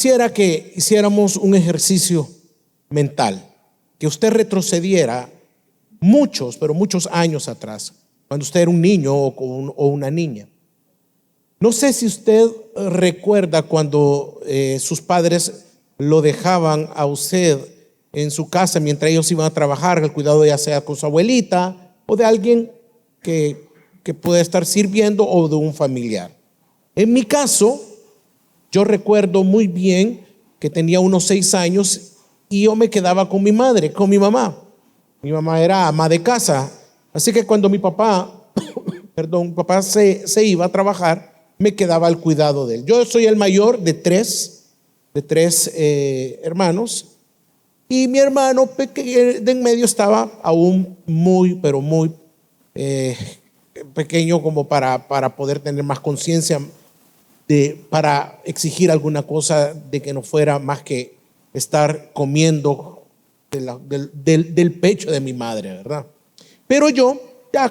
quisiera que hiciéramos un ejercicio mental, que usted retrocediera muchos, pero muchos años atrás, cuando usted era un niño o una niña. No sé si usted recuerda cuando sus padres lo dejaban a usted en su casa mientras ellos iban a trabajar, el cuidado ya sea con su abuelita o de alguien que puede estar sirviendo o de un familiar. En mi caso, yo recuerdo muy bien que tenía unos 6 años y yo me quedaba con mi madre, con mi mamá. Mi mamá era ama de casa, así que cuando mi papá se iba a trabajar, me quedaba al cuidado de él. Yo soy el mayor de tres hermanos, y mi hermano de en medio estaba aún muy, pero muy pequeño como para poder tener más conciencia para exigir alguna cosa de que no fuera más que estar comiendo del pecho de mi madre, ¿verdad? Pero yo ya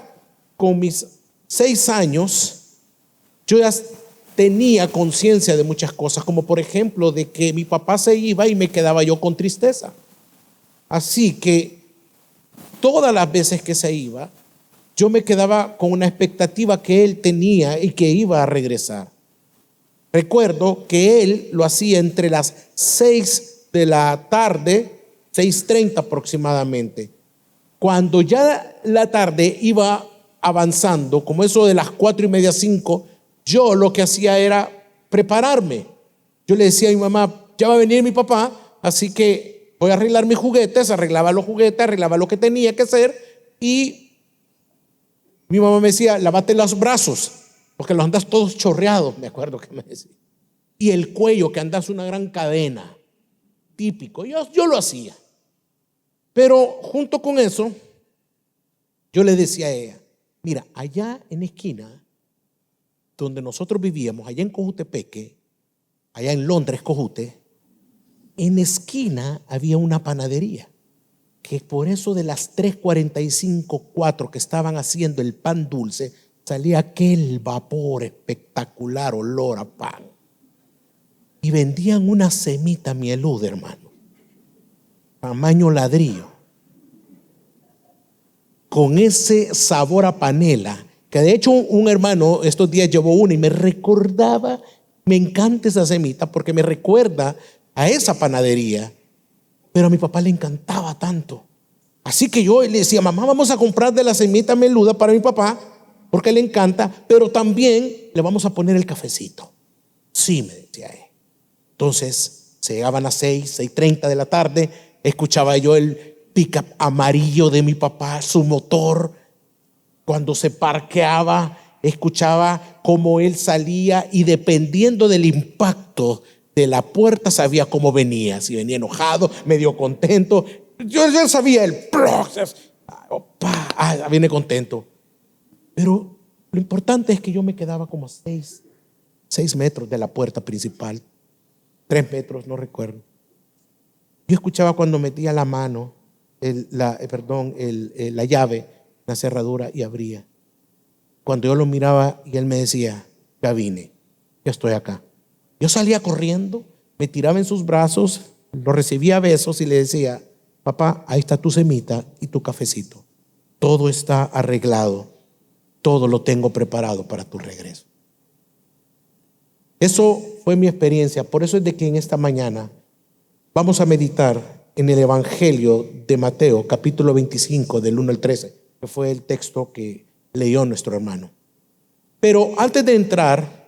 con mis 6 años, yo ya tenía conciencia de muchas cosas, como por ejemplo de que mi papá se iba y me quedaba yo con tristeza. Así que todas las veces que se iba, yo me quedaba con una expectativa que él tenía y que iba a regresar. Recuerdo que él lo hacía entre las 6 de la tarde, 6:30 aproximadamente. Cuando ya la tarde iba avanzando, como eso de las 4:30, 5, yo lo que hacía era prepararme. Yo le decía a mi mamá, ya va a venir mi papá, así que voy a arreglar mis juguetes. Arreglaba los juguetes, arreglaba lo que tenía que hacer, y mi mamá me decía, lávate los brazos, porque los andas todos chorreados, me acuerdo que me decía. Y el cuello, que andas una gran cadena, típico. Yo lo hacía. Pero junto con eso, yo le decía a ella, mira, allá en la esquina donde nosotros vivíamos, allá en Cojutepeque, allá en Londres, Cojute, en la esquina había una panadería, que por eso de las 3:45, 4 que estaban haciendo el pan dulce, salía aquel vapor espectacular, olor a pan. Y vendían una semita mieluda, hermano, tamaño ladrillo, con ese sabor a panela, que de hecho un hermano estos días llevó una y me recordaba, me encanta esa semita porque me recuerda a esa panadería, pero a mi papá le encantaba tanto. Así que yo le decía, mamá, vamos a comprar de la semita meluda para mi papá, porque le encanta, pero también le vamos a poner el cafecito. Sí, me decía él. Entonces se llegaban a 6:30 de la tarde, escuchaba yo el pickup amarillo de mi papá, su motor. Cuando se parqueaba, escuchaba cómo él salía, y dependiendo del impacto de la puerta sabía cómo venía, si venía enojado, medio contento. Yo sabía el viene contento. Pero lo importante es que yo me quedaba como a 6 metros de la puerta principal, 3 metros, no recuerdo. Yo escuchaba cuando metía la mano, la llave, la cerradura, y abría. Cuando yo lo miraba y él me decía, ya vine, ya estoy acá. Yo salía corriendo, me tiraba en sus brazos, lo recibía a besos y le decía, papá, ahí está tu semita y tu cafecito. Todo está arreglado, todo lo tengo preparado para tu regreso. Eso fue mi experiencia. Por eso es de que en esta mañana vamos a meditar en el Evangelio de Mateo, capítulo 25, del 1 al 13, que fue el texto que leyó nuestro hermano. Pero antes de entrar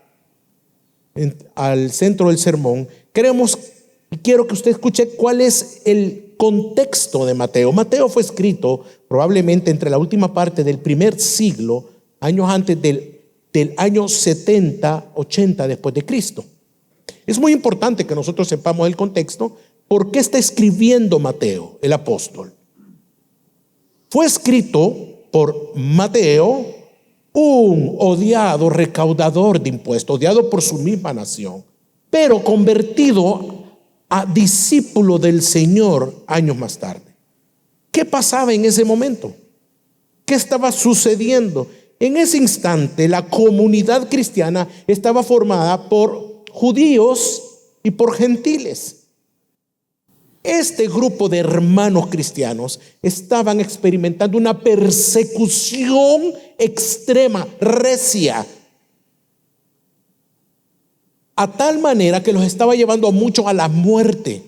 al centro del sermón, quiero que usted escuche cuál es el contexto de Mateo. Mateo fue escrito probablemente entre la última parte del primer siglo, años antes del año 70, 80 después de Cristo. Es muy importante que nosotros sepamos el contexto. ¿Por qué está escribiendo Mateo, el apóstol? Fue escrito por Mateo, un odiado recaudador de impuestos, odiado por su misma nación, pero convertido a discípulo del Señor años más tarde. ¿Qué pasaba en ese momento? ¿Qué estaba sucediendo? En ese instante, la comunidad cristiana estaba formada por judíos y por gentiles. Este grupo de hermanos cristianos estaban experimentando una persecución extrema, recia, a tal manera que los estaba llevando a muchos a la muerte.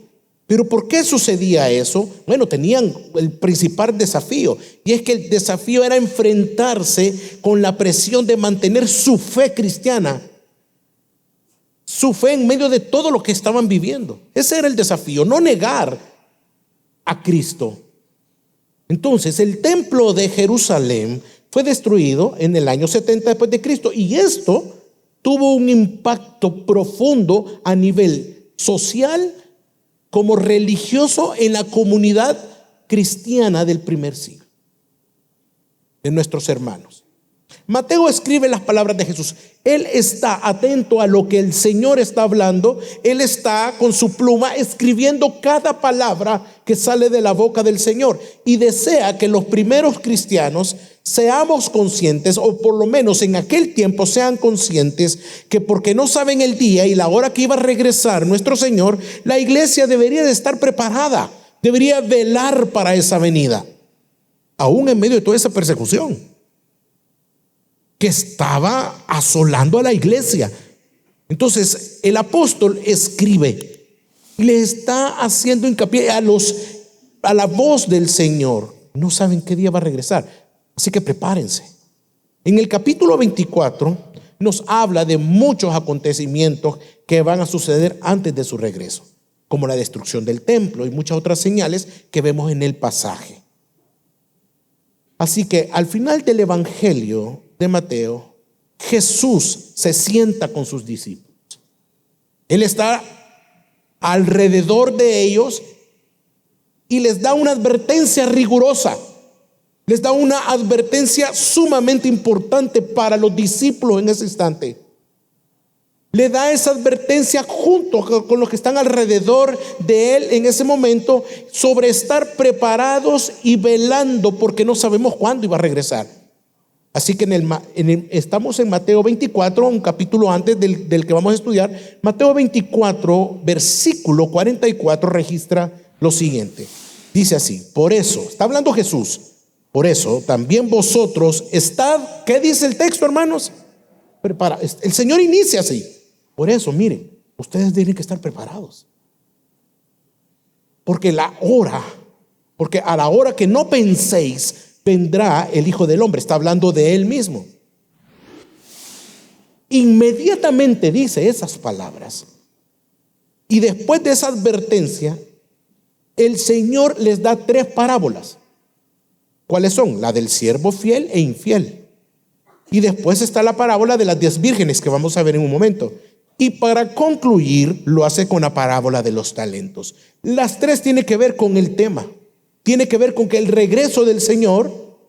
¿Pero por qué sucedía eso? Bueno, tenían el principal desafío, y es que el desafío era enfrentarse con la presión de mantener su fe cristiana, su fe en medio de todo lo que estaban viviendo. Ese era el desafío, no negar a Cristo. Entonces, el templo de Jerusalén fue destruido en el año 70 después de Cristo, y esto tuvo un impacto profundo a nivel social como religioso en la comunidad cristiana del primer siglo, de nuestros hermanos. Mateo escribe las palabras de Jesús. Él está atento a lo que el Señor está hablando. Él está con su pluma escribiendo cada palabra que sale de la boca del Señor, y desea que los primeros cristianos seamos conscientes, o por lo menos en aquel tiempo sean conscientes, que porque no saben el día y la hora que iba a regresar nuestro Señor, la iglesia debería de estar preparada, debería velar para esa venida, aún en medio de toda esa persecución que estaba asolando a la iglesia. Entonces el apóstol escribe, le está haciendo hincapié a la voz del Señor. No saben qué día va a regresar, así que prepárense. En el capítulo 24 nos habla de muchos acontecimientos que van a suceder antes de su regreso, como la destrucción del templo y muchas otras señales que vemos en el pasaje. Así que al final del evangelio de Mateo, Jesús se sienta con sus discípulos. Él está alrededor de ellos y les da una advertencia rigurosa. Les da una advertencia sumamente importante para los discípulos en ese instante. Le da esa advertencia junto con los que están alrededor de él en ese momento, sobre estar preparados y velando, porque no sabemos cuándo iba a regresar. Así que estamos en Mateo 24, un capítulo antes del que vamos a estudiar. Mateo 24, versículo 44 registra lo siguiente. Dice así: por eso, está hablando Jesús, por eso también vosotros estad, ¿qué dice el texto, hermanos? Prepara. El Señor inicia así. Por eso, miren, ustedes tienen que estar preparados. Porque a la hora que no penséis, vendrá el Hijo del Hombre. Está hablando de él mismo. Inmediatamente dice esas palabras, y después de esa advertencia, el Señor les da 3 parábolas. ¿Cuáles son? La del siervo fiel e infiel. Y después está la parábola de las 10 vírgenes, que vamos a ver en un momento. Y para concluir, lo hace con la parábola de los talentos. Las 3 tienen que ver con el tema. Tiene que ver con que el regreso del Señor,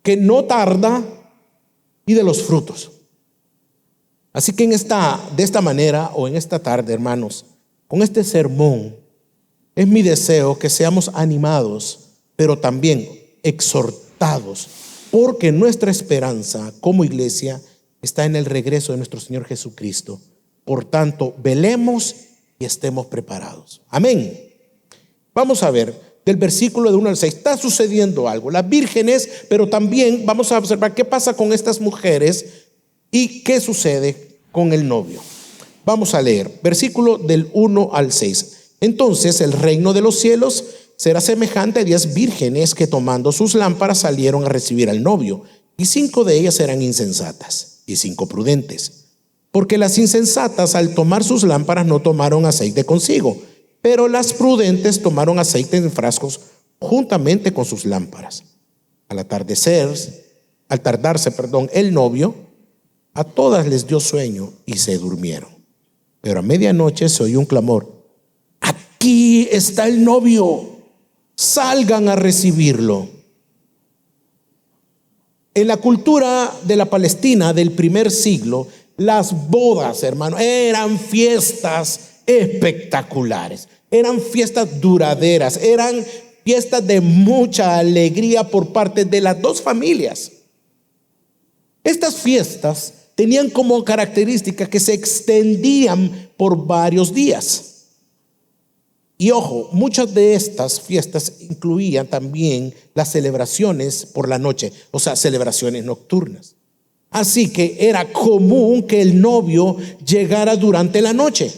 que no tarda, y de los frutos. Así que de esta manera, o en esta tarde, hermanos, con este sermón, es mi deseo que seamos animados, pero también exhortados, porque nuestra esperanza como iglesia está en el regreso de nuestro Señor Jesucristo. Por tanto, velemos y estemos preparados. Amén. Vamos a ver del versículo de 1 al 6. Está sucediendo algo. Las vírgenes, pero también vamos a observar qué pasa con estas mujeres y qué sucede con el novio. Vamos a leer versículo del 1 al 6. Entonces el reino de los cielos será semejante a 10 vírgenes que, tomando sus lámparas, salieron a recibir al novio, y 5 de ellas eran insensatas y 5 prudentes. Porque las insensatas, al tomar sus lámparas, no tomaron aceite consigo, pero las prudentes tomaron aceite en frascos juntamente con sus lámparas. Al tardarse, el novio, a todas les dio sueño y se durmieron. Pero a medianoche se oyó un clamor: aquí está el novio, salgan a recibirlo. En la cultura de la Palestina del primer siglo, las bodas, hermanos, eran fiestas espectaculares, eran fiestas duraderas, eran fiestas de mucha alegría por parte de las 2 familias. Estas fiestas tenían como característica que se extendían por varios días. Y ojo, muchas de estas fiestas incluían también las celebraciones por la noche, o sea, celebraciones nocturnas. Así que era común que el novio llegara durante la noche.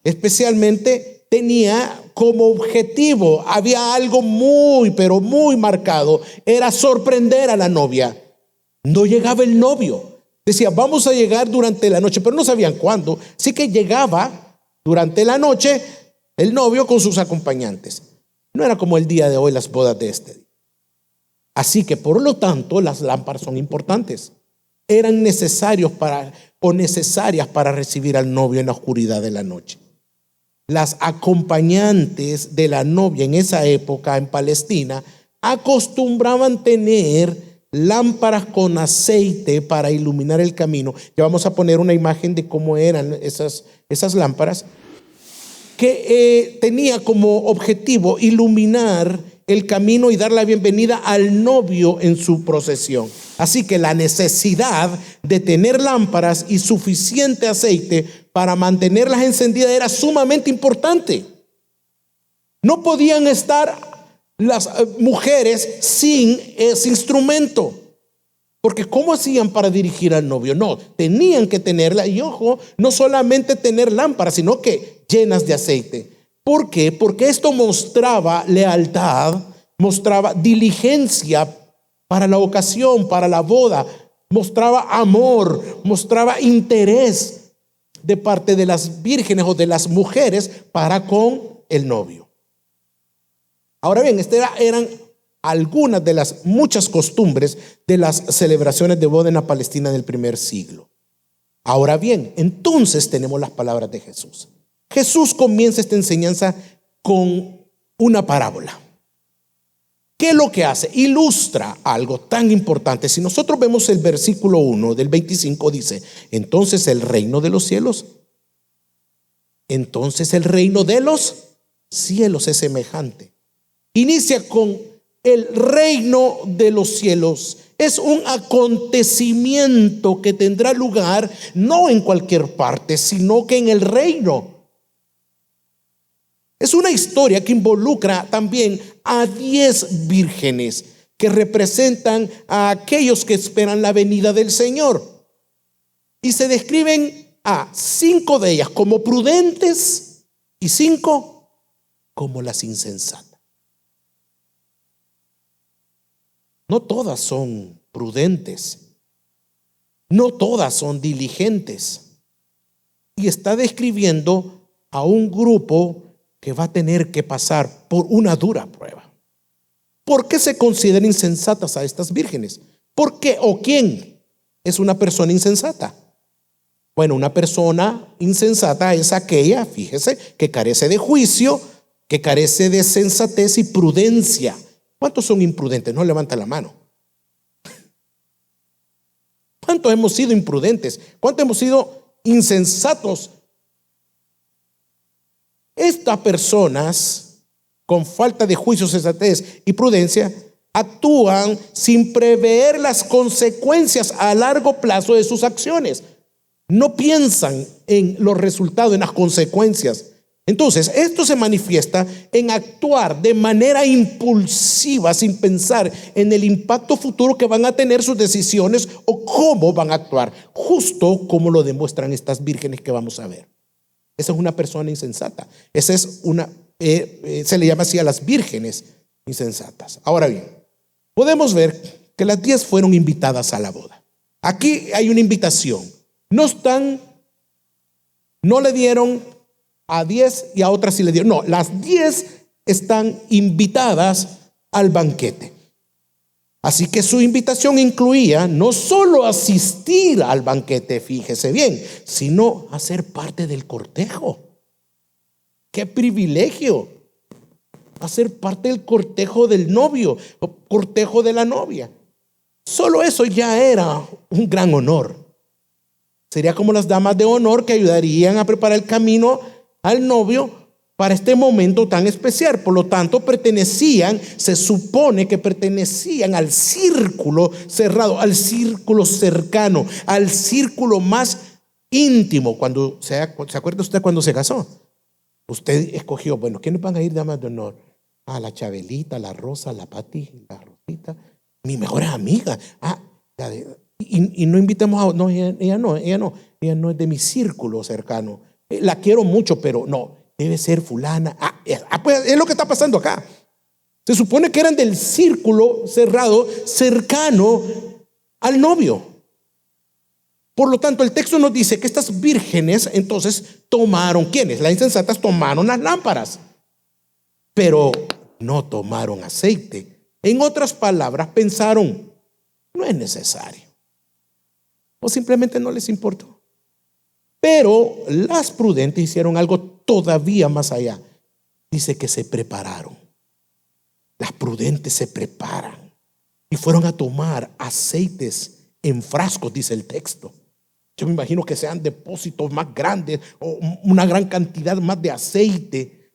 Especialmente tenía como objetivo, había algo muy, pero muy marcado, era sorprender a la novia. No llegaba el novio. Decía, vamos a llegar durante la noche, pero no sabían cuándo. Así que llegaba durante la noche el novio con sus acompañantes. No era como el día de hoy, las bodas de este día. Así que por lo tanto las lámparas son importantes. Eran necesarias para recibir al novio en la oscuridad de la noche. Las acompañantes de la novia en esa época en Palestina acostumbraban tener lámparas con aceite para iluminar el camino. Ya vamos a poner una imagen de cómo eran esas lámparas, que tenía como objetivo iluminar el camino y dar la bienvenida al novio en su procesión. Así que la necesidad de tener lámparas y suficiente aceite para mantenerlas encendidas era sumamente importante. No podían estar las mujeres sin ese instrumento, porque ¿cómo hacían para dirigir al novio? No, tenían que tenerla, y ojo, no solamente tener lámparas, sino que llenas de aceite. ¿Por qué? Porque esto mostraba lealtad, mostraba diligencia para la ocasión, para la boda, mostraba amor, mostraba interés de parte de las vírgenes o de las mujeres para con el novio. Ahora bien, estas eran algunas de las muchas costumbres de las celebraciones de boda en la Palestina del primer siglo. Ahora bien, entonces tenemos las palabras de Jesús. Jesús comienza esta enseñanza con una parábola. ¿Qué es lo que hace? Ilustra algo tan importante. Si nosotros vemos el versículo 1 del 25, dice, entonces el reino de los cielos es semejante. Inicia con el reino de los cielos. Es un acontecimiento que tendrá lugar no en cualquier parte, sino que en el reino. Es una historia que involucra también a 10 vírgenes que representan a aquellos que esperan la venida del Señor. Y se describen a 5 de ellas como prudentes y 5 como las insensatas. No todas son prudentes, no todas son diligentes. Y está describiendo a un grupo que va a tener que pasar por una dura prueba. ¿Por qué se consideran insensatas a estas vírgenes? ¿Por qué o quién es una persona insensata? Bueno, una persona insensata es aquella, fíjese, que carece de juicio, que carece de sensatez y prudencia. ¿Cuántos son imprudentes? No levantan la mano. ¿Cuántos hemos sido imprudentes? ¿Cuántos hemos sido insensatos? Estas personas con falta de juicio, sensatez y prudencia actúan sin prever las consecuencias a largo plazo de sus acciones. No piensan en los resultados, en las consecuencias. Entonces, esto se manifiesta en actuar de manera impulsiva sin pensar en el impacto futuro que van a tener sus decisiones o cómo van a actuar, justo como lo demuestran estas vírgenes que vamos a ver. Esa es una persona insensata. Esa es se le llama así a las vírgenes insensatas. Ahora bien, podemos ver que las 10 fueron invitadas a la boda. Aquí hay una invitación. No le dieron a 10 y a otras sí le dieron. No, las 10 están invitadas al banquete. Así que su invitación incluía no solo asistir al banquete, fíjese bien, sino a ser parte del cortejo. ¡Qué privilegio! Hacer parte del cortejo del novio, o cortejo de la novia. Solo eso ya era un gran honor. Sería como las damas de honor que ayudarían a preparar el camino al novio para este momento tan especial. Por lo tanto, se supone que pertenecían al círculo cerrado, al círculo cercano, al círculo más íntimo. ¿Se acuerda usted cuando se casó? Usted escogió, bueno, ¿quiénes van a ir damas de honor? A la Chabelita, la Rosa, la Pati, la Rosita, mis mejores amigas. Y no invitemos a, no, ella no es de mi círculo cercano. La quiero mucho, pero no, debe ser fulana. Pues es lo que está pasando acá. Se supone que eran del círculo cerrado, cercano al novio. Por lo tanto, el texto nos dice que estas vírgenes entonces tomaron, ¿quiénes? Las insensatas tomaron las lámparas, pero no tomaron aceite. En otras palabras, pensaron, no es necesario. O simplemente no les importó. Pero las prudentes hicieron algo todavía más allá. Dice que se prepararon. Las prudentes se preparan y fueron a tomar aceites en frascos, dice el texto. Yo me imagino que sean depósitos más grandes o una gran cantidad más de aceite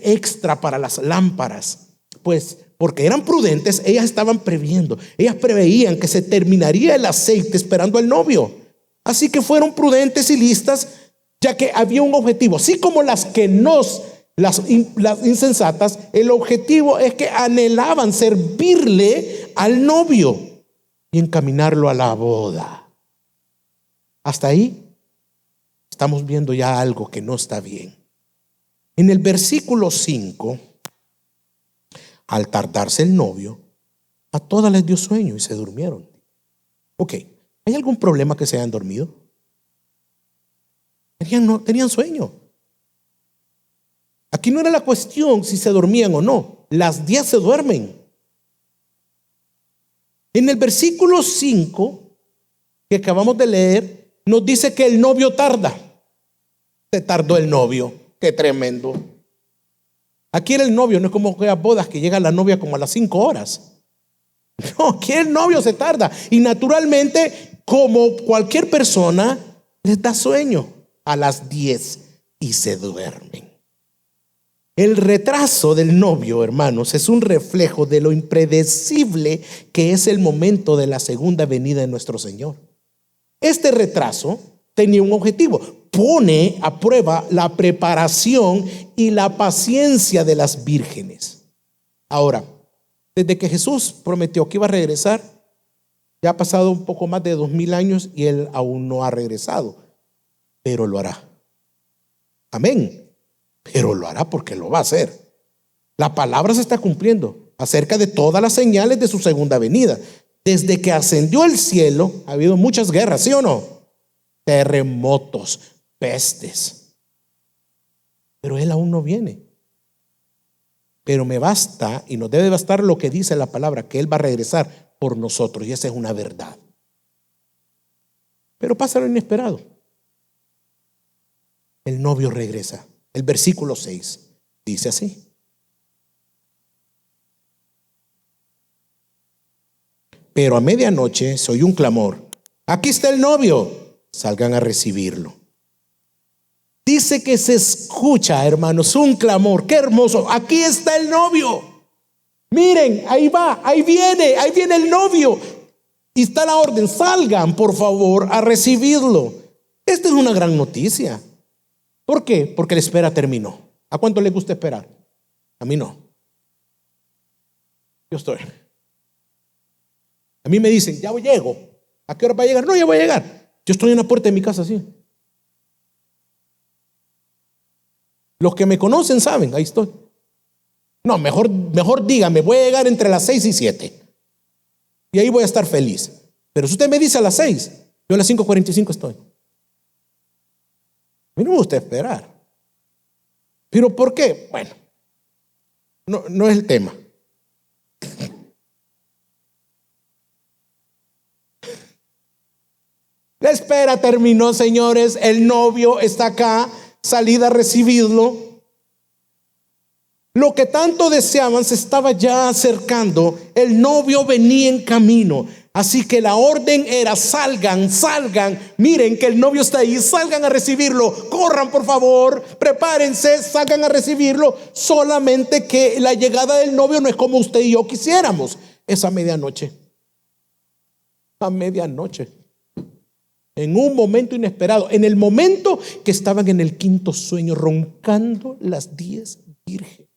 extra para las lámparas. Pues porque eran prudentes, ellas estaban previendo, ellas preveían que se terminaría el aceite esperando al novio. Así que fueron prudentes y listas, ya que había un objetivo. Así como las insensatas, el objetivo es que anhelaban servirle al novio y encaminarlo a la boda. Hasta ahí estamos viendo ya algo que no está bien. En el versículo 5, al tardarse el novio, a todas les dio sueño y se durmieron. Ok, ¿hay algún problema que se hayan dormido? Tenían sueño. Aquí no era la cuestión si se dormían o no. Las 10 se duermen. En el versículo 5 que acabamos de leer, nos dice que el novio tarda. Se tardó el novio. Qué tremendo. Aquí era el novio, no es como aquellas bodas que llega la novia como a las 5 horas. No, aquí el novio se tarda. Y naturalmente, como cualquier persona, les da sueño a las 10 y se duermen. El retraso del novio, hermanos, es un reflejo de lo impredecible que es el momento de la segunda venida de nuestro Señor. Este retraso tenía un objetivo: pone a prueba la preparación y la paciencia de las vírgenes. Ahora, desde que Jesús prometió que iba a regresar, ya ha pasado un poco más de 2000 años y Él aún no ha regresado, pero lo hará. Amén. Pero lo hará porque lo va a hacer. La palabra se está cumpliendo acerca de todas las señales de su segunda venida. Desde que ascendió al cielo ha habido muchas guerras, ¿sí o no? Terremotos, pestes. Pero Él aún no viene. Pero me basta y nos debe bastar lo que dice la palabra, que Él va a regresar por nosotros, y esa es una verdad. Pero pasa lo inesperado. El novio regresa. El versículo 6 dice así: pero a medianoche se oyó un clamor: aquí está el novio, salgan a recibirlo. Dice que se escucha, hermanos, un clamor. Qué hermoso. Aquí está el novio. Miren, ahí va, ahí viene el novio. Y está la orden: salgan por favor a recibirlo. Esta es una gran noticia. ¿Por qué? Porque la espera terminó. ¿A cuánto les gusta esperar? A mí no. A mí me dicen, ya llego. ¿A qué hora va a llegar? No, ya voy a llegar. Yo estoy en la puerta de mi casa así. Los que me conocen saben, ahí estoy. No, mejor dígame, voy a llegar entre las 6 y 7. Y ahí voy a estar feliz. Pero si usted me dice a las 6, yo a las 5:45 estoy. A mí no me gusta esperar. ¿Pero por qué? Bueno, no es el tema. La espera terminó, señores. El novio está acá, salid a recibirlo. Lo que tanto deseaban se estaba ya acercando. El novio venía en camino. Así que la orden era: salgan. Miren que el novio está ahí, salgan a recibirlo. Corran por favor, prepárense, salgan a recibirlo. Solamente que la llegada del novio no es como usted y yo quisiéramos. Es a medianoche. A medianoche. En un momento inesperado, en el momento que estaban en el quinto sueño, roncando las 10 vírgenes.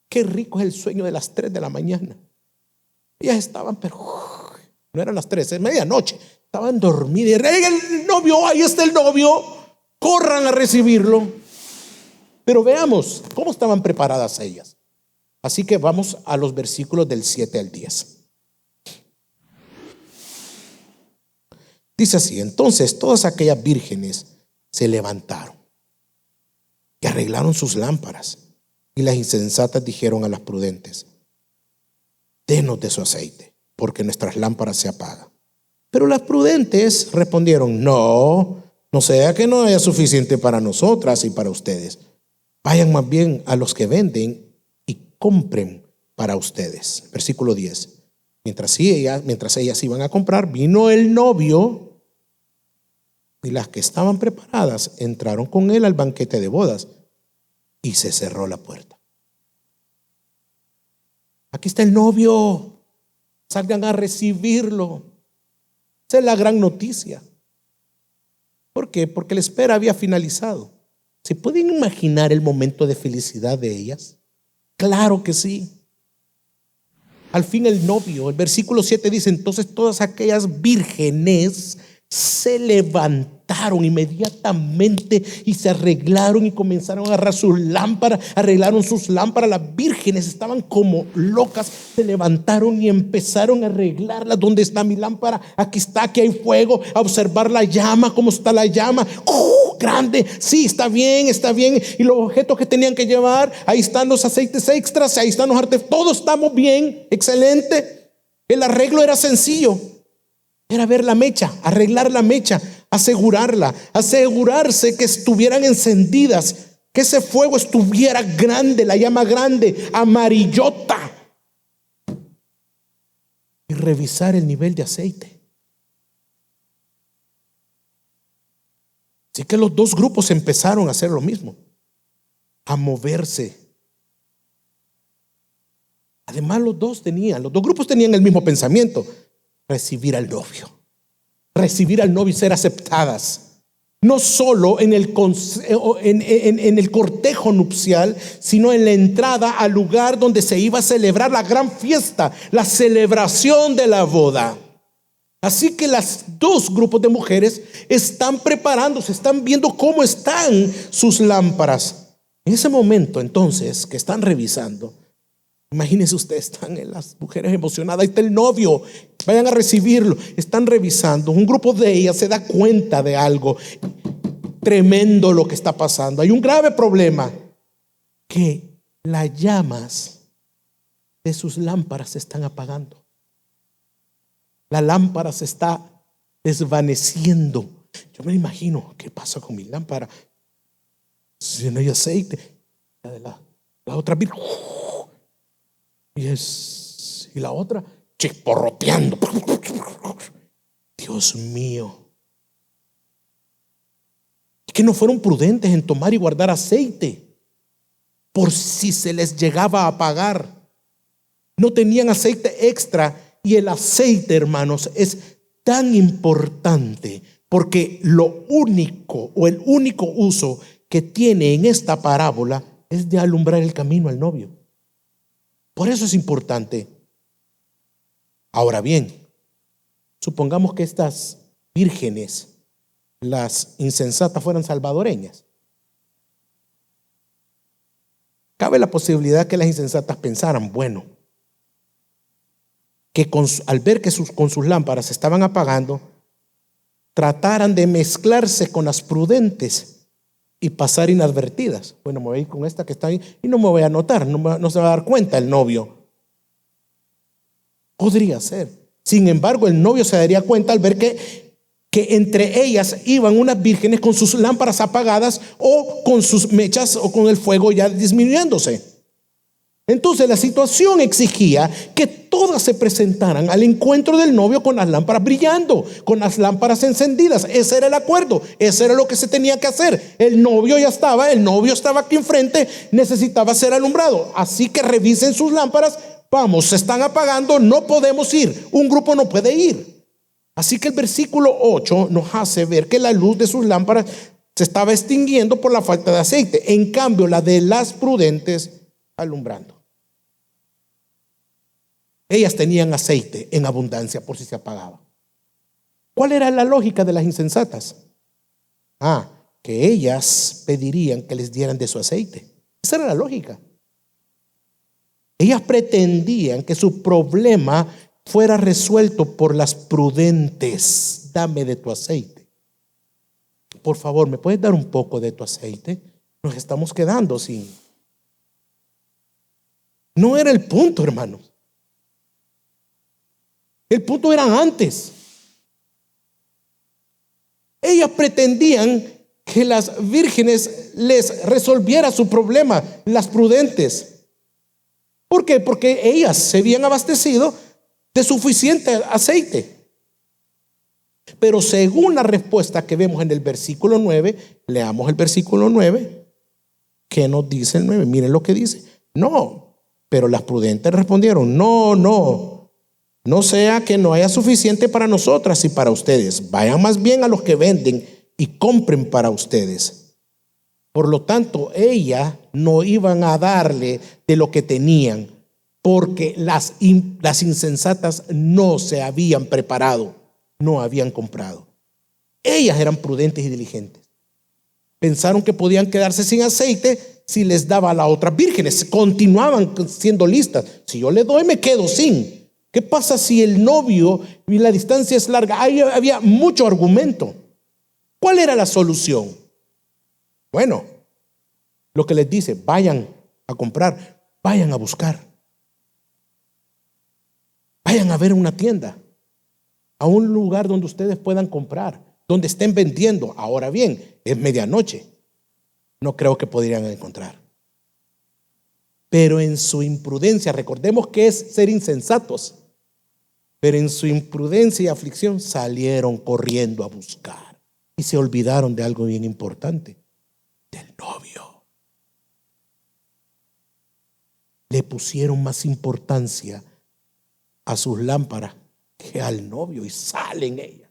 Qué rico es el sueño de las 3 de la mañana. Ellas estaban, pero no eran las 3, es medianoche. Estaban dormidas. El novio, ahí está el novio. Corran a recibirlo. Pero veamos cómo estaban preparadas ellas. Así que vamos a los versículos del 7 al 10. Dice así: entonces todas aquellas vírgenes se levantaron y arreglaron sus lámparas. Y las insensatas dijeron a las prudentes: denos de su aceite, porque nuestras lámparas se apagan. Pero las prudentes respondieron: no sea que no haya suficiente para nosotras y para ustedes. Vayan más bien a los que venden y compren para ustedes. Versículo 10. Mientras ellas iban a comprar, vino el novio, y las que estaban preparadas entraron con él al banquete de bodas, y se cerró la puerta. Aquí está el novio, salgan a recibirlo. Esa es la gran noticia. ¿Por qué? Porque la espera había finalizado. ¿Se pueden imaginar el momento de felicidad de ellas? Claro que sí. Al fin el novio, el versículo 7 dice: entonces todas aquellas vírgenes se levantaron inmediatamente y se arreglaron y comenzaron a agarrar sus lámparas, arreglaron sus lámparas. Las vírgenes estaban como locas, se levantaron y empezaron a arreglarlas. ¿Dónde está mi lámpara? Aquí está, aquí hay fuego. A observar la llama, cómo está la llama. Grande, sí, está bien. Y los objetos que tenían que llevar, ahí están los aceites extras, ahí están los artefactos, todos estamos bien, excelente. El arreglo era sencillo. Era ver la mecha, arreglar la mecha, asegurarse que estuvieran encendidas, que ese fuego estuviera grande, la llama grande, amarillota, y revisar el nivel de aceite. Así que los dos grupos empezaron a hacer lo mismo, a moverse. Además, los dos grupos tenían el mismo pensamiento: recibir al novio y ser aceptadas, no solo en el cortejo nupcial, sino en la entrada al lugar donde se iba a celebrar la gran fiesta, la celebración de la boda. Así que los dos grupos de mujeres están preparándose, están viendo cómo están sus lámparas. En ese momento, entonces, que están revisando, imagínense ustedes, están las mujeres emocionadas, ahí está el novio, vayan a recibirlo. Están revisando, un grupo de ellas se da cuenta de algo tremendo lo que está pasando. Hay un grave problema, que las llamas de sus lámparas se están apagando. La lámpara se está desvaneciendo. Yo me imagino, ¿qué pasa con mi lámpara? Si no hay aceite. La otra virgen, y la otra chisporroteando. Dios mío. Es que no fueron prudentes en tomar y guardar aceite por si se les llegaba a apagar. No tenían aceite extra. Y el aceite, hermanos, es tan importante porque el único uso que tiene en esta parábola es de alumbrar el camino al novio. Por eso es importante. Ahora bien, supongamos que estas vírgenes, las insensatas, fueran salvadoreñas. Cabe la posibilidad que las insensatas pensaran, bueno, que al ver que con sus lámparas se estaban apagando, trataran de mezclarse con las prudentes y pasar inadvertidas. Bueno, me voy a ir con esta que está ahí y no me voy a notar, no se va a dar cuenta el novio. Podría ser. Sin embargo, el novio se daría cuenta al ver que entre ellas iban unas vírgenes con sus lámparas apagadas o con sus mechas o con el fuego ya disminuyéndose. Entonces la situación exigía que todas se presentaran al encuentro del novio con las lámparas brillando, con las lámparas encendidas. Ese era el acuerdo, eso era lo que se tenía que hacer. El novio estaba aquí enfrente, necesitaba ser alumbrado. Así que revisen sus lámparas. Vamos, se están apagando, no podemos ir, un grupo no puede ir. Así que el versículo 8 nos hace ver que la luz de sus lámparas se estaba extinguiendo por la falta de aceite. En cambio, la de las prudentes alumbrando. Ellas tenían aceite en abundancia por si se apagaba. ¿Cuál era la lógica de las insensatas? Que ellas pedirían que les dieran de su aceite. Esa era la lógica. Ellas pretendían que su problema fuera resuelto por las prudentes. Dame de tu aceite. Por favor, ¿me puedes dar un poco de tu aceite? Nos estamos quedando sin. No era el punto, hermanos. El punto era antes. Ellas pretendían que las vírgenes les resolviera su problema, las prudentes. ¿Por qué? Porque ellas se habían abastecido de suficiente aceite. Pero según la respuesta que vemos en el versículo 9, leamos el versículo 9. ¿Qué nos dice el 9? Miren lo que dice. No, pero las prudentes respondieron, no sea que no haya suficiente para nosotras y para ustedes. Vayan más bien a los que venden y compren para ustedes. Por lo tanto, ellas no iban a darle de lo que tenían, porque las insensatas no se habían preparado, no habían comprado. Ellas eran prudentes y diligentes. Pensaron que podían quedarse sin aceite si les daba a las otras vírgenes. Continuaban siendo listas. Si yo le doy, me quedo sin. ¿Qué pasa si el novio y la distancia es larga? Ahí había mucho argumento. ¿Cuál era la solución? Bueno, lo que les dice, vayan a comprar, vayan a buscar. Vayan a ver una tienda, a un lugar donde ustedes puedan comprar, donde estén vendiendo. Ahora bien, es medianoche. No creo que podrían encontrar. Pero en su imprudencia, recordemos que es ser insensatos. Pero en su imprudencia y aflicción salieron corriendo a buscar y se olvidaron de algo bien importante, del novio. Le pusieron más importancia a sus lámparas que al novio y salen ellas.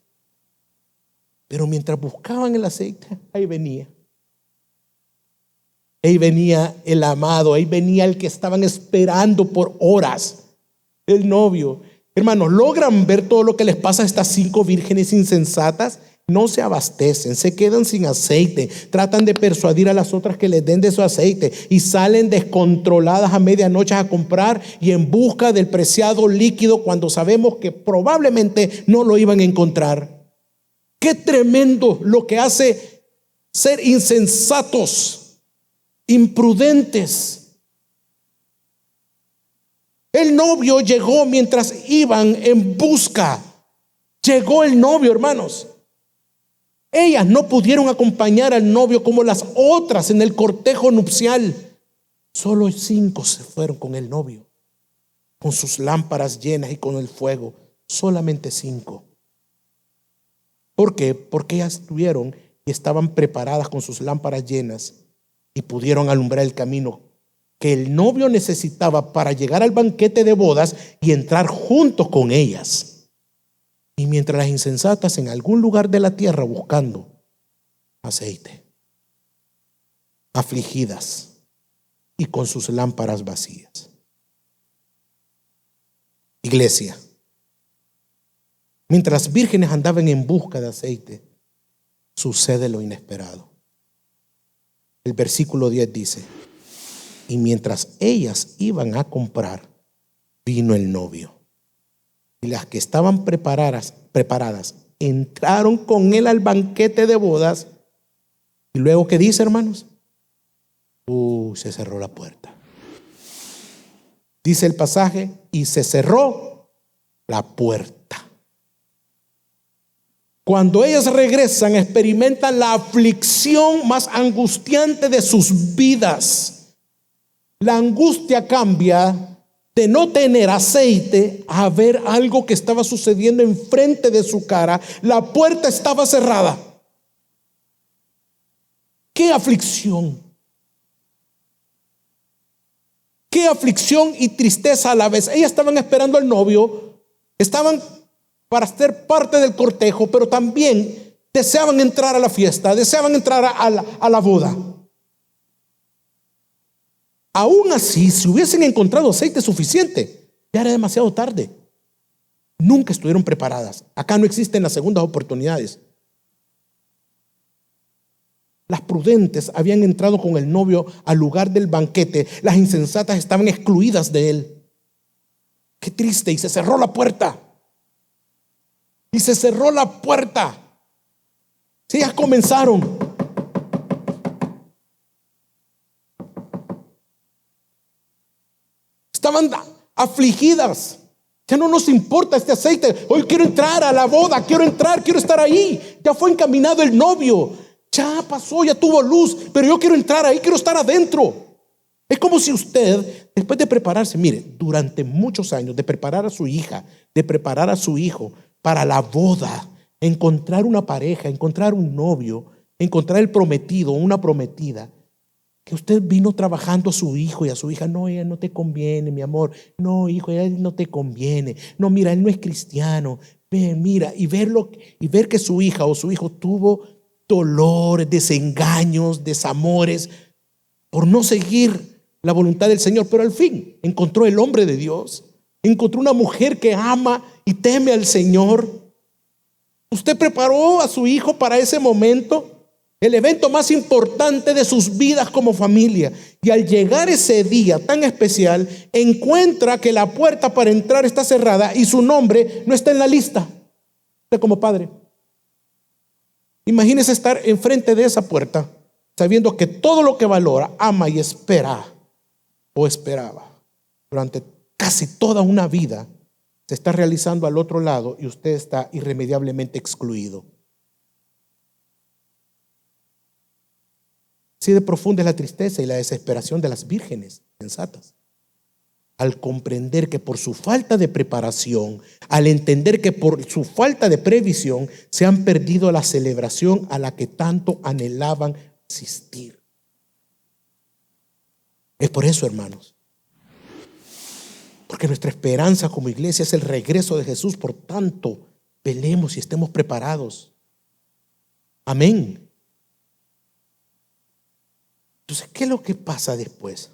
Pero mientras buscaban el aceite, ahí venía el amado, ahí venía el que estaban esperando por horas, el novio. Hermanos, ¿logran ver todo lo que les pasa a estas 5 vírgenes insensatas? No se abastecen, se quedan sin aceite, tratan de persuadir a las otras que les den de su aceite y salen descontroladas a medianoche a comprar y en busca del preciado líquido cuando sabemos que probablemente no lo iban a encontrar. Qué tremendo lo que hace ser insensatos, imprudentes. El novio llegó mientras iban en busca. Llegó el novio, hermanos. Ellas no pudieron acompañar al novio como las otras en el cortejo nupcial. Solo 5 se fueron con el novio, con sus lámparas llenas y con el fuego. Solamente 5. ¿Por qué? Porque ellas estuvieron y estaban preparadas con sus lámparas llenas y pudieron alumbrar el camino que el novio necesitaba para llegar al banquete de bodas y entrar juntos con ellas. Y mientras las insensatas en algún lugar de la tierra buscando aceite, afligidas y con sus lámparas vacías. Iglesia, mientras las vírgenes andaban en busca de aceite, sucede lo inesperado. El versículo 10 dice: y mientras ellas iban a comprar, vino el novio. Y las que estaban preparadas entraron con él al banquete de bodas. Y luego, ¿qué dice, hermanos? Se cerró la puerta. Dice el pasaje, y se cerró la puerta. Cuando ellas regresan, experimentan la aflicción más angustiante de sus vidas. La angustia cambia de no tener aceite a ver algo que estaba sucediendo enfrente de su cara. La puerta estaba cerrada. ¡Qué aflicción! ¡Qué aflicción y tristeza a la vez! Ellas estaban esperando al novio, estaban para ser parte del cortejo, pero también deseaban entrar a la fiesta, deseaban entrar a la boda. Aún así, si hubiesen encontrado aceite suficiente, ya era demasiado tarde. Nunca estuvieron preparadas. Acá no existen las segundas oportunidades. Las prudentes habían entrado con el novio al lugar del banquete. Las insensatas estaban excluidas de él. Qué triste. Y se cerró la puerta. Y se cerró la puerta. Sí, ya comenzaron. Estaban afligidas. Ya no nos importa este aceite. Hoy quiero entrar a la boda. Quiero entrar, quiero estar ahí. Ya fue encaminado el novio. Ya pasó, ya tuvo luz. Pero yo quiero entrar ahí, quiero estar adentro. Es como si usted, después de prepararse, mire, durante muchos años, de preparar a su hija, de preparar a su hijo para la boda, encontrar una pareja, encontrar un novio, encontrar el prometido, una prometida, que usted vino trabajando a su hijo y a su hija. No, ella no te conviene, mi amor. No, hijo, ella no te conviene. No, mira, él no es cristiano. Ven, mira, y ver que su hija o su hijo tuvo dolores, desengaños, desamores por no seguir la voluntad del Señor, pero al fin encontró el hombre de Dios, encontró una mujer que ama y teme al Señor. Usted preparó a su hijo para ese momento, el evento más importante de sus vidas como familia, y al llegar ese día tan especial, encuentra que la puerta para entrar está cerrada y su nombre no está en la lista. Usted como padre, imagínese estar enfrente de esa puerta, sabiendo que todo lo que valora, ama y espera o esperaba durante casi toda una vida se está realizando al otro lado y usted está irremediablemente excluido. Así de profunda es la tristeza y la desesperación de las vírgenes sensatas al comprender que por su falta de preparación, al entender que por su falta de previsión se han perdido la celebración a la que tanto anhelaban asistir. Es por eso, hermanos, porque nuestra esperanza como iglesia es el regreso de Jesús. Por tanto, velemos y estemos preparados. Amén. Entonces, ¿qué es lo que pasa después?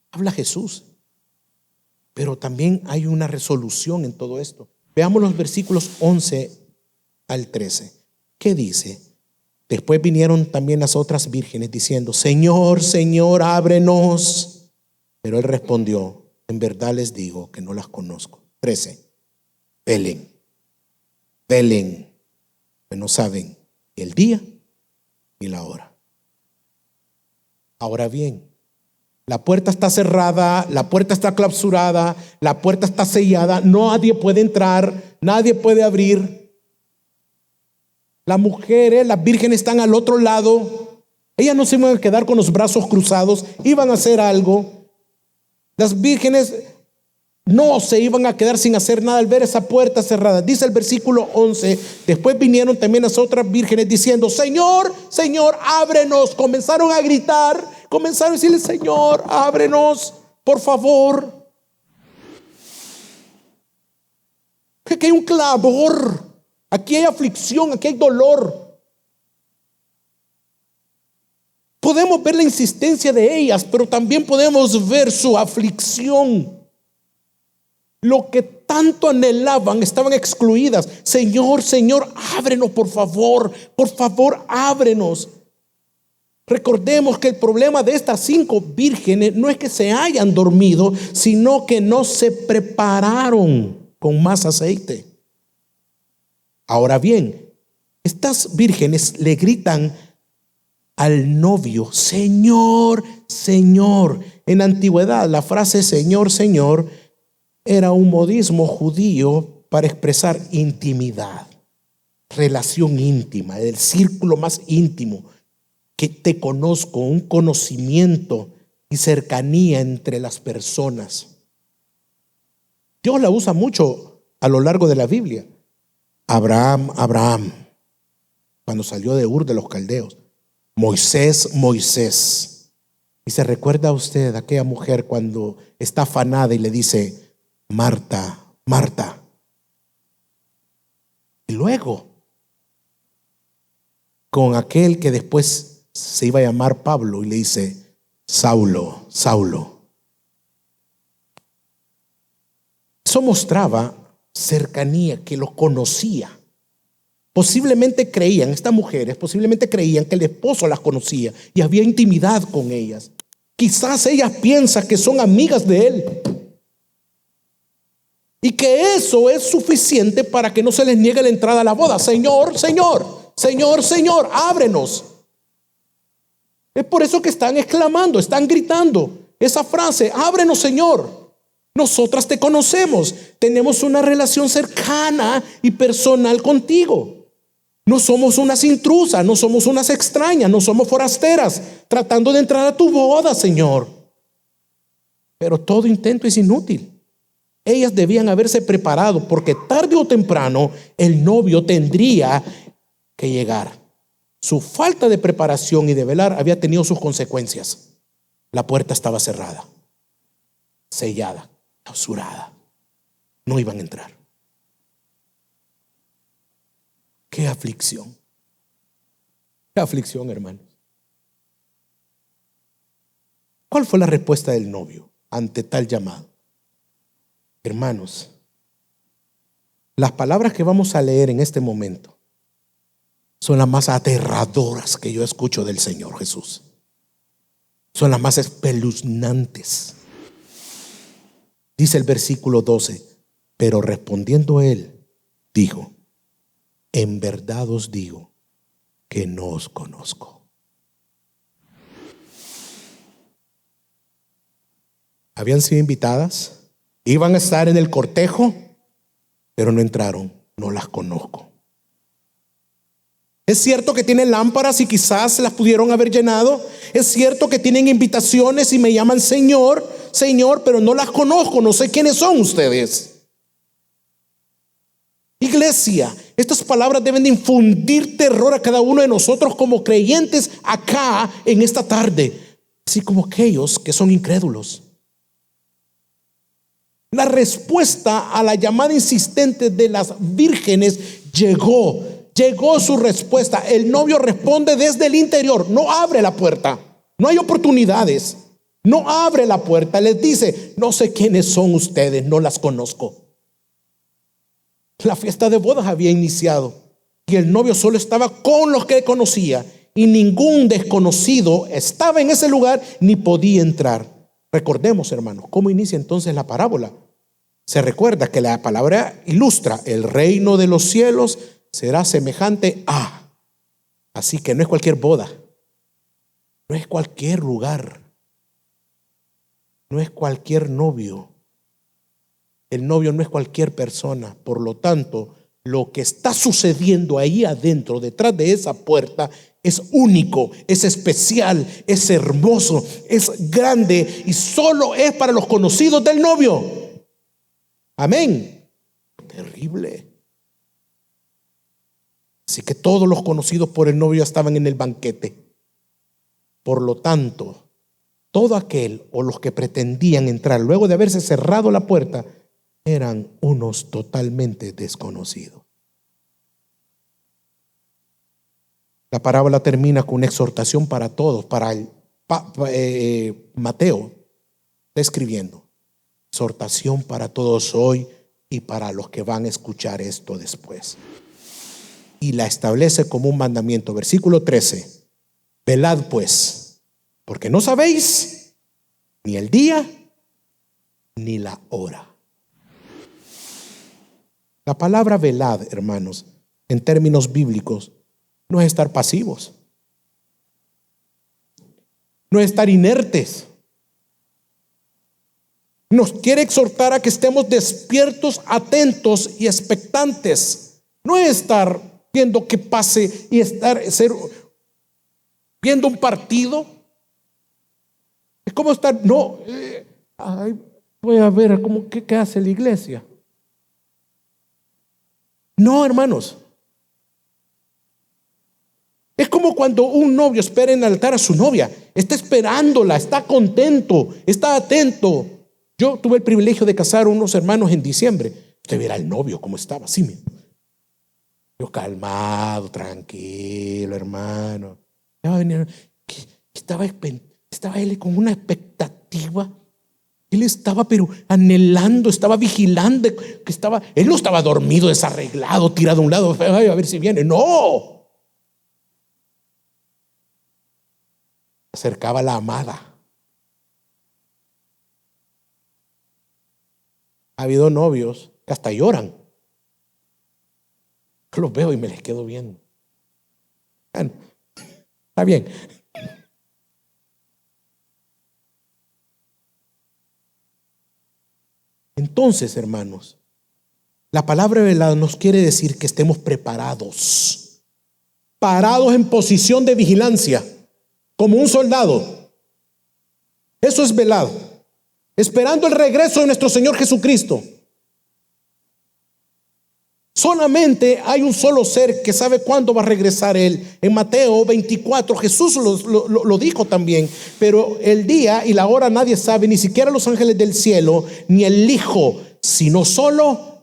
Habla Jesús, pero también hay una resolución en todo esto. Veamos los versículos 11 al 13. ¿Qué dice? Después vinieron también las otras vírgenes diciendo: Señor, Señor, ábrenos. Pero él respondió: en verdad les digo que no las conozco. 13. Velen, que no saben ni el día ni la hora. Ahora bien, la puerta está cerrada, la puerta está clausurada, la puerta está sellada, nadie puede entrar, nadie puede abrir. Las mujeres, las vírgenes están al otro lado. Ellas no se iban a quedar con los brazos cruzados, iban a hacer algo. Las vírgenes no se iban a quedar sin hacer nada al ver esa puerta cerrada. Dice el versículo 11, después vinieron también las otras vírgenes diciendo: Señor, Señor, ábrenos. Comenzaron a gritar, comenzaron a decirle: Señor, ábrenos, por favor. Aquí hay un clamor, aquí hay aflicción, aquí hay dolor. Podemos ver la insistencia de ellas, pero también podemos ver su aflicción. Lo que tanto anhelaban, estaban excluidas. Señor, Señor, ábrenos, por favor, ábrenos. Recordemos que el problema de estas 5 vírgenes no es que se hayan dormido, sino que no se prepararon con más aceite. Ahora bien, estas vírgenes le gritan al novio: Señor, Señor. En la antigüedad, la frase Señor, Señor era un modismo judío para expresar intimidad, relación íntima, el círculo más íntimo, que te conozco, un conocimiento y cercanía entre las personas. Dios la usa mucho a lo largo de la Biblia. Abraham, cuando salió de Ur de los Caldeos. Moisés. Y se recuerda a usted a aquella mujer cuando está afanada y le dice: Marta, Marta. luego, con aquel que después se iba a llamar Pablo, y le dice: Saulo, Saulo. Eso mostraba cercanía, que lo conocía. Posiblemente creían, estas mujeres posiblemente creían que el esposo las conocía y había intimidad con ellas. Quizás ellas piensan que son amigas de él y que eso es suficiente para que no se les niegue la entrada a la boda. Señor, Señor, Señor, Señor, ábrenos. Es por eso que están exclamando, están gritando esa frase: ábrenos, Señor. Nosotras te conocemos, tenemos una relación cercana y personal contigo. No somos unas intrusas, no somos unas extrañas, no somos forasteras tratando de entrar a tu boda, Señor. Pero todo intento es inútil. Ellas debían haberse preparado, porque tarde o temprano el novio tendría que llegar. Su falta de preparación y de velar había tenido sus consecuencias. La puerta estaba cerrada, sellada, clausurada. No iban a entrar. Qué aflicción. Qué aflicción, hermanos. ¿Cuál fue la respuesta del novio ante tal llamado? Hermanos, las palabras que vamos a leer en este momento son las más aterradoras que yo escucho del Señor Jesús. Son las más espeluznantes. Dice el versículo 12: pero respondiendo él, dijo: en verdad os digo que no os conozco. Habían sido invitadas, iban a estar en el cortejo, pero no entraron. No las conozco. Es cierto que tienen lámparas y quizás las pudieron haber llenado. Es cierto que tienen invitaciones y me llaman Señor, Señor, pero no las conozco, no sé quiénes son ustedes. Iglesia, estas palabras deben de infundir terror a cada uno de nosotros como creyentes acá en esta tarde, así como aquellos que son incrédulos. La respuesta a la llamada insistente de las vírgenes llegó su respuesta. El novio responde desde el interior, no abre la puerta, no hay oportunidades, no abre la puerta, les dice: no sé quiénes son ustedes, no las conozco. La fiesta de bodas había iniciado y el novio solo estaba con los que conocía, y ningún desconocido estaba en ese lugar ni podía entrar. Recordemos, hermanos, cómo inicia entonces la parábola. Se recuerda que la palabra ilustra: el reino de los cielos será semejante a. Así que no es cualquier boda, no es cualquier lugar, no es cualquier novio. El novio no es cualquier persona. Por lo tanto, lo que está sucediendo ahí adentro, detrás de esa puerta, es único, es especial, es hermoso, es grande y solo es para los conocidos del novio. Amén. Terrible. Así que todos los conocidos por el novio estaban en el banquete. Por lo tanto, todo aquel o los que pretendían entrar luego de haberse cerrado la puerta eran unos totalmente desconocidos. La parábola termina con una exhortación para todos. Para Mateo está escribiendo: exhortación para todos hoy y para los que van a escuchar esto después. Y la establece como un mandamiento. Versículo 13: velad pues, porque no sabéis ni el día ni la hora. La palabra velad, hermanos, en términos bíblicos, no es estar pasivos, no es estar inertes. Nos quiere exhortar a que estemos despiertos, atentos y expectantes. No es estar viendo qué pase y viendo un partido. Es como estar, voy a ver qué hace la iglesia. No, hermanos. Es como cuando un novio espera en el altar a su novia. Está esperándola, está contento, está atento. Yo tuve el privilegio de casar a unos hermanos en diciembre. Usted verá al novio cómo estaba, así mismo. Yo calmado, tranquilo, hermano. Ya va a venir. Estaba él con una expectativa. Él estaba pero anhelando, estaba vigilando, él no estaba dormido, desarreglado, tirado a un lado, ay, a ver si viene. No. Acercaba la amada. Ha habido novios que hasta lloran. Yo los veo y me les quedo viendo. Bueno, está bien. Entonces, hermanos, la palabra velada nos quiere decir que estemos preparados, parados en posición de vigilancia, como un soldado. Eso es velado, esperando el regreso de nuestro Señor Jesucristo. Solamente hay un solo ser que sabe cuándo va a regresar Él. En Mateo 24 Jesús lo dijo también, pero el día y la hora nadie sabe, ni siquiera los ángeles del cielo, ni el Hijo, sino solo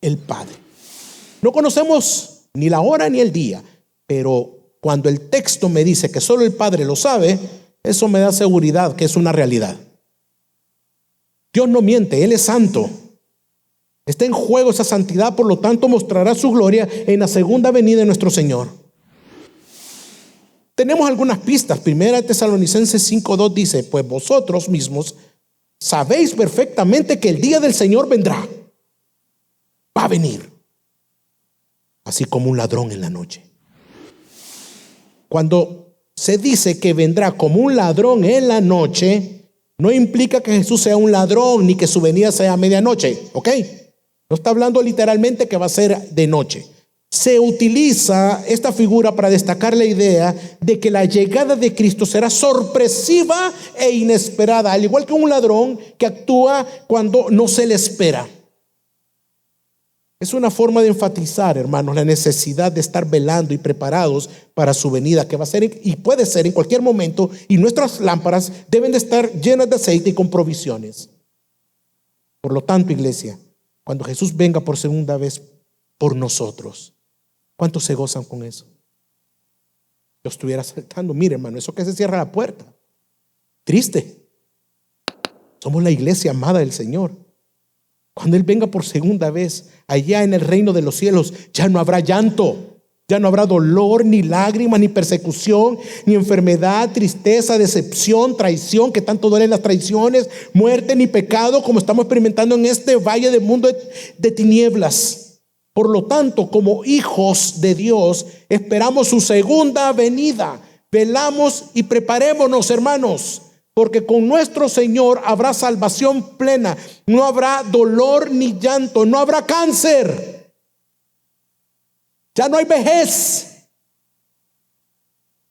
el Padre. No conocemos ni la hora ni el día, pero cuando el texto me dice que solo el Padre lo sabe, eso me da seguridad que es una realidad. Dios no miente, Él es santo. Está en juego esa santidad, por lo tanto mostrará su gloria en la segunda venida de nuestro Señor. Tenemos algunas pistas. Primera Tesalonicenses 5:2 dice: pues vosotros mismos sabéis perfectamente que el día del Señor vendrá. Va a venir, así como un ladrón en la noche. Cuando se dice que vendrá como un ladrón en la noche, no implica que Jesús sea un ladrón ni que su venida sea a medianoche, ¿ok? No está hablando literalmente que va a ser de noche. Se utiliza esta figura para destacar la idea de que la llegada de Cristo será sorpresiva e inesperada, al igual que un ladrón que actúa cuando no se le espera. Es una forma de enfatizar, hermanos, la necesidad de estar velando y preparados para su venida, que va a ser y puede ser en cualquier momento, y nuestras lámparas deben de estar llenas de aceite y con provisiones. Por lo tanto, iglesia, cuando Jesús venga por segunda vez por nosotros, ¿cuántos se gozan con eso? Yo estuviera saltando. Mire, hermano, eso que se cierra la puerta. Triste. Somos la iglesia amada del Señor. Cuando Él venga por segunda vez, allá en el reino de los cielos, ya no habrá llanto. Ya no habrá dolor, ni lágrimas, ni persecución, ni enfermedad, tristeza, decepción, traición, que tanto duelen las traiciones, muerte, ni pecado, como estamos experimentando en este valle del mundo de tinieblas. Por lo tanto, como hijos de Dios, esperamos su segunda venida. Velamos y preparémonos, hermanos, porque con nuestro Señor habrá salvación plena. No habrá dolor ni llanto, no habrá cáncer. Ya no hay vejez.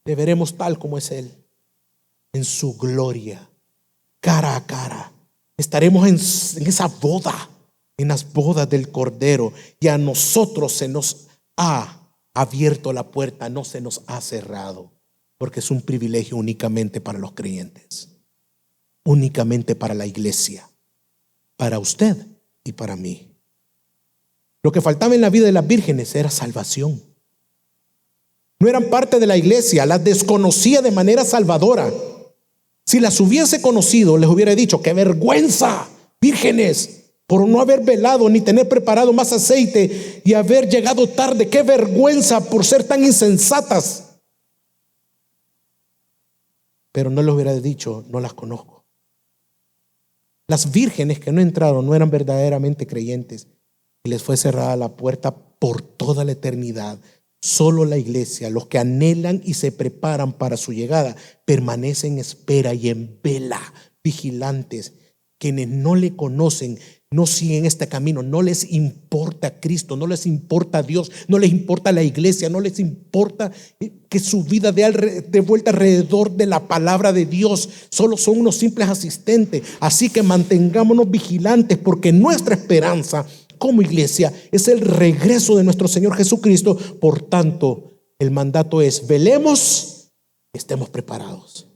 Le veremos tal como es Él, en su gloria, cara a cara. Estaremos en esa boda, en las bodas del Cordero, y a nosotros se nos ha abierto la puerta, no se nos ha cerrado, porque es un privilegio únicamente para los creyentes, únicamente para la iglesia, para usted y para mí. Lo que faltaba en la vida de las vírgenes era salvación. No eran parte de la iglesia, las desconocía de manera salvadora. Si las hubiese conocido, les hubiera dicho: qué vergüenza, vírgenes, por no haber velado ni tener preparado más aceite y haber llegado tarde. Qué vergüenza por ser tan insensatas. Pero no les hubiera dicho: no las conozco. Las vírgenes que no entraron no eran verdaderamente creyentes. Y les fue cerrada la puerta por toda la eternidad. Solo la iglesia, los que anhelan y se preparan para su llegada, permanecen en espera y en vela, vigilantes. Quienes no le conocen, no siguen este camino, no les importa Cristo, no les importa Dios, no les importa la iglesia, no les importa que su vida de vuelta alrededor de la palabra de Dios. Solo son unos simples asistentes. Así que mantengámonos vigilantes, porque nuestra esperanza como iglesia es el regreso de nuestro Señor Jesucristo. Por tanto, el mandato es: velemos, estemos preparados.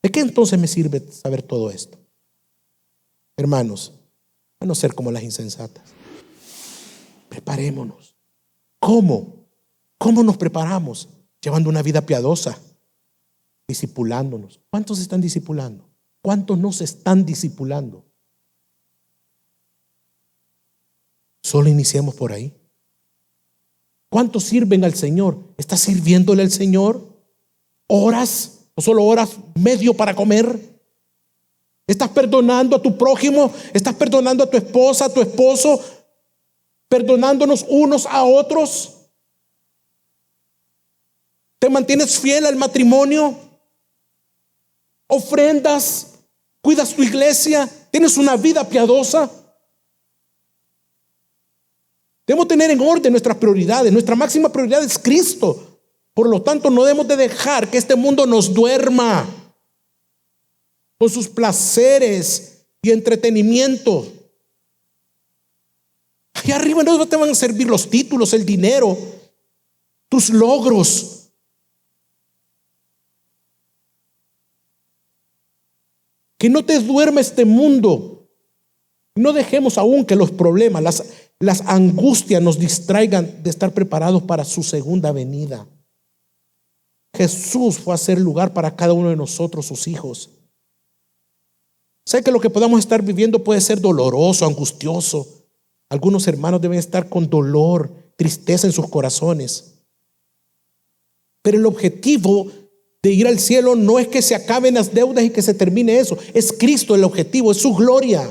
¿De qué entonces me sirve saber todo esto? Hermanos, a no ser como las insensatas. Preparémonos. ¿Cómo? ¿Cómo nos preparamos? Llevando una vida piadosa, discipulándonos. ¿Cuántos están discipulando? ¿Cuántos no se están discipulando? Solo iniciemos por ahí. ¿Cuántos sirven al Señor? ¿Estás sirviéndole al Señor? ¿Horas? ¿O solo horas medio para comer? ¿Estás perdonando a tu prójimo? ¿Estás perdonando a tu esposa, a tu esposo? ¿Perdonándonos unos a otros? ¿Te mantienes fiel al matrimonio? ¿Ofrendas? ¿Cuidas tu iglesia? ¿Tienes una vida piadosa? Debemos tener en orden nuestras prioridades. Nuestra máxima prioridad es Cristo. Por lo tanto, no debemos de dejar que este mundo nos duerma con sus placeres y entretenimiento. Allá arriba no te van a servir los títulos, el dinero, tus logros. Que no te duerma este mundo. No dejemos aún que los problemas, las angustias nos distraigan de estar preparados para su segunda venida. Jesús fue a hacer lugar para cada uno de nosotros, sus hijos. Sé que lo que podamos estar viviendo puede ser doloroso, angustioso. Algunos hermanos deben estar con dolor, tristeza en sus corazones. Pero el objetivo de ir al cielo no es que se acaben las deudas y que se termine eso. Es Cristo el objetivo, es su gloria.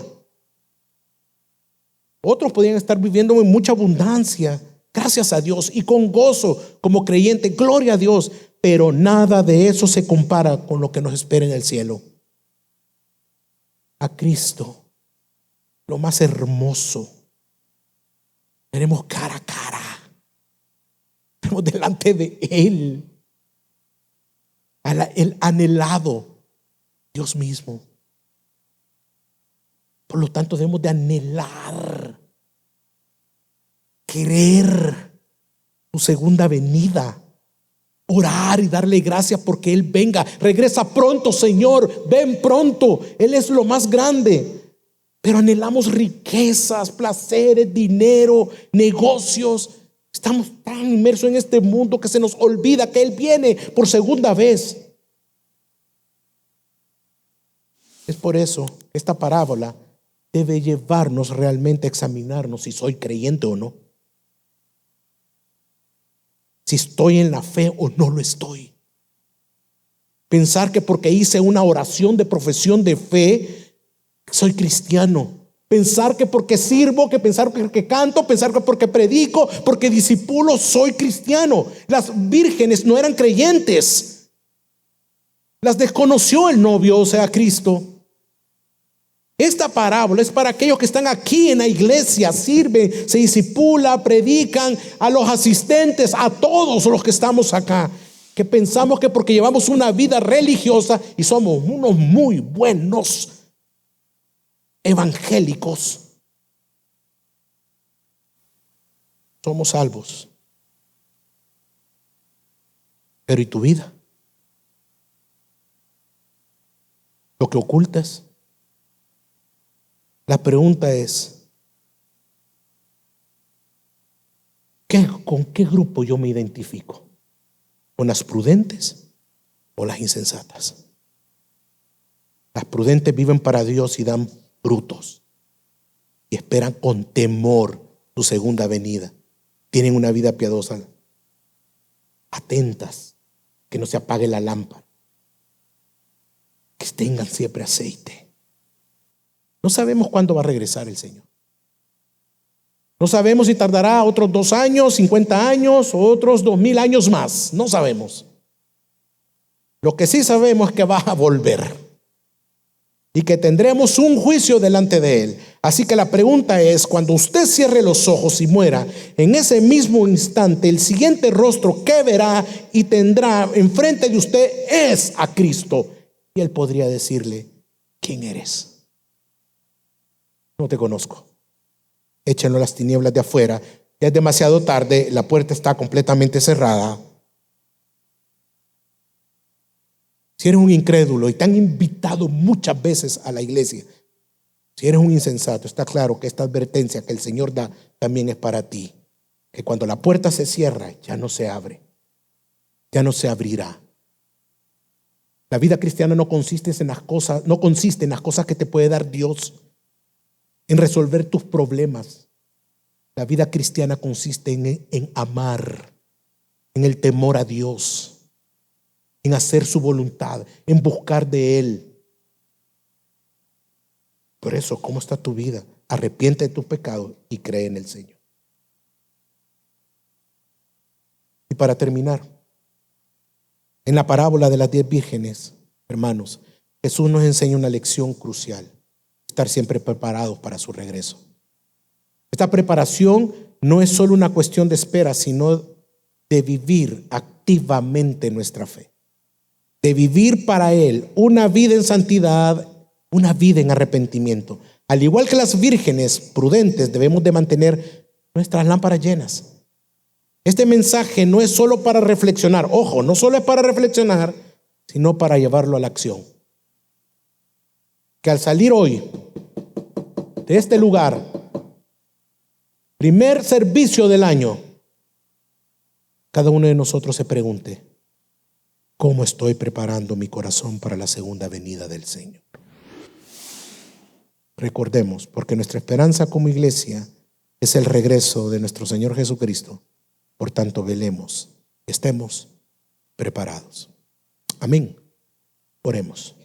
Otros podrían estar viviendo en mucha abundancia, gracias a Dios, y con gozo como creyente, gloria a Dios. Pero nada de eso se compara con lo que nos espera en el cielo. A Cristo, lo más hermoso, veremos cara a cara, veremos delante de Él, el anhelado Dios mismo. Por lo tanto, debemos de anhelar, querer su segunda venida, orar y darle gracias porque Él venga. Regresa pronto, Señor, ven pronto. Él es lo más grande. Pero anhelamos riquezas, placeres, dinero, negocios. Estamos tan inmersos en este mundo que se nos olvida que Él viene por segunda vez. Es por eso que esta parábola debe llevarnos realmente a examinarnos si soy creyente o no. Si estoy en la fe o no lo estoy. Pensar que porque hice una oración de profesión de fe, soy cristiano. Pensar que porque sirvo, que pensar que canto, pensar que porque predico, porque discipulo, soy cristiano. Las vírgenes no eran creyentes. Las desconoció el novio, o sea, Cristo. Esta parábola es para aquellos que están aquí en la iglesia, sirven, se discipula, predican, a los asistentes, a todos los que estamos acá, que pensamos que porque llevamos una vida religiosa y somos unos muy buenos evangélicos, somos salvos. Pero ¿y tu vida? Lo que ocultas. La pregunta es, ¿con qué grupo yo me identifico? ¿Con las prudentes o las insensatas? Las prudentes viven para Dios y dan frutos y esperan con temor su segunda venida. Tienen una vida piadosa, atentas, que no se apague la lámpara, que tengan siempre aceite. No sabemos cuándo va a regresar el Señor. No sabemos si tardará otros 2 años, 50 años o otros 2000 años más. No sabemos. Lo que sí sabemos es que va a volver y que tendremos un juicio delante de Él. Así que la pregunta es, cuando usted cierre los ojos y muera, en ese mismo instante, el siguiente rostro que verá y tendrá enfrente de usted es a Cristo. Y Él podría decirle, ¿quién eres? No te conozco. Échenlo a las tinieblas de afuera. Ya es demasiado tarde, la puerta está completamente cerrada. Si eres un incrédulo y te han invitado muchas veces a la iglesia, si eres un insensato, está claro que esta advertencia que el Señor da también es para ti. que cuando la puerta se cierra, ya no se abre, ya no se abrirá. La vida cristiana no consiste en las cosas que te puede dar Dios, en resolver tus problemas. La vida cristiana consiste en amar, en el temor a Dios, en hacer su voluntad, en buscar de Él. Por eso, ¿cómo está tu vida? Arrepiente de tus pecados y cree en el Señor. Y para terminar, en la parábola de las 10 vírgenes, hermanos, Jesús nos enseña una lección crucial: estar siempre preparados para su regreso. Esta preparación no es solo una cuestión de espera, sino de vivir activamente nuestra fe, de vivir para Él una vida en santidad, una vida en arrepentimiento. Al igual que las vírgenes prudentes, debemos de mantener nuestras lámparas llenas. Este mensaje no es solo para reflexionar, ojo, no solo es para reflexionar, sino para llevarlo a la acción. Que al salir hoy de este lugar, primer servicio del año, cada uno de nosotros se pregunte: ¿cómo estoy preparando mi corazón para la segunda venida del Señor? Recordemos, porque nuestra esperanza como iglesia es el regreso de nuestro Señor Jesucristo. Por tanto, velemos, estemos preparados. Amén. Oremos.